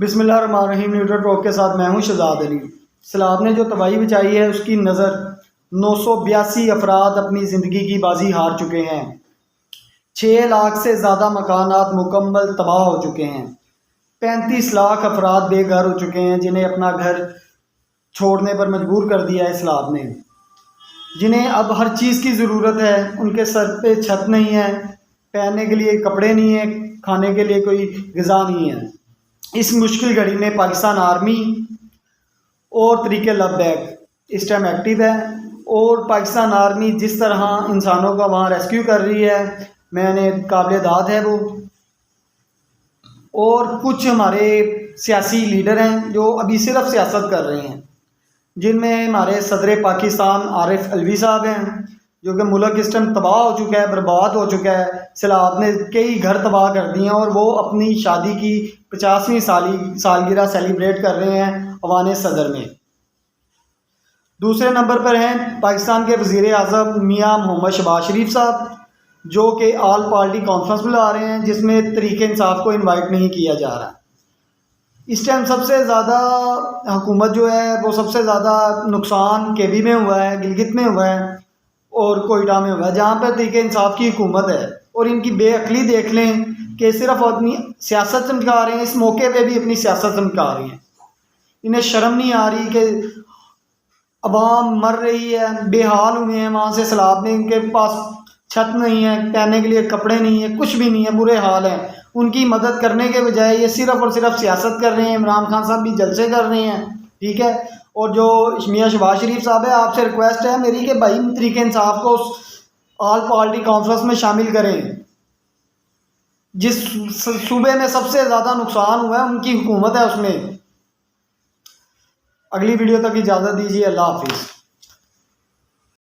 بسم اللہ الرحمن الرحیم۔ نیوٹرل ٹاک کے ساتھ میں ہوں شہزاد علی۔ سیلاب نے جو تباہی مچائی ہے اس کی نظر 982 افراد اپنی زندگی کی بازی ہار چکے ہیں۔ 6 لاکھ سے زیادہ مکانات مکمل تباہ ہو چکے ہیں۔ 35 لاکھ افراد بے گھر ہو چکے ہیں، جنہیں اپنا گھر چھوڑنے پر مجبور کر دیا ہے سیلاب نے، جنہیں اب ہر چیز کی ضرورت ہے۔ ان کے سر پہ چھت نہیں ہے، پہننے کے لیے کپڑے نہیں ہیں، کھانے کے لیے کوئی غذا نہیں ہے۔ اس مشکل گھڑی میں پاکستان آرمی اور طریق لبیک اس ٹائم ایکٹیو ہے، اور پاکستان آرمی جس طرح انسانوں کا وہاں ریسکیو کر رہی ہے، میں نے قابل داد ہے وہ۔ اور کچھ ہمارے سیاسی لیڈر ہیں جو ابھی صرف سیاست کر رہے ہیں، جن میں ہمارے صدر پاکستان عارف الوی صاحب ہیں، جو کہ ملک اس ٹائم تباہ ہو چکا ہے، برباد ہو چکا ہے۔ سیلاب نے کئی گھر تباہ کر دیے ہیں، اور وہ اپنی شادی کی 50ویں سالگرہ سیلیبریٹ کر رہے ہیں ایوان صدر میں۔ دوسرے نمبر پر ہیں پاکستان کے وزیر اعظم میاں محمد شہباز شریف صاحب، جو کہ آل پارٹی کانفرنس بلا رہے ہیں، جس میں تحریک انصاف کو انوائٹ نہیں کیا جا رہا۔ اس ٹائم سب سے زیادہ حکومت جو ہے وہ سب سے زیادہ نقصان کیوی میں ہوا ہے، گلگت میں ہوا ہے، اور کوئٹہ میں ہوا ہے، جہاں پہ تحریک انصاف کی حکومت ہے۔ اور ان کی بے عقلی دیکھ لیں کہ صرف اپنی سیاست چمکا رہے ہیں، اس موقع پہ بھی اپنی سیاست چمکا رہے ہیں۔ انہیں شرم نہیں آ رہی کہ عوام مر رہی ہے، بے حال ہوئے ہیں وہاں سے سیلاب میں، ان کے پاس چھت نہیں ہے، پہننے کے لیے کپڑے نہیں ہیں، کچھ بھی نہیں ہے، برے حال ہیں۔ ان کی مدد کرنے کے بجائے یہ صرف اور صرف سیاست کر رہے ہیں۔ عمران خان صاحب بھی جلسے کر رہے ہیں، ٹھیک ہے۔ اور جو میاں شہباز شریف صاحب ہے، آپ سے ریکویسٹ ہے میری کہ بھائی تحریک انصاف کو آل پارٹی کانفرنس میں شامل کریں۔ جس صوبے میں سب سے زیادہ نقصان ہوا ہے ان کی حکومت ہے اس میں۔ اگلی ویڈیو تک اجازت دیجیے، اللہ حافظ۔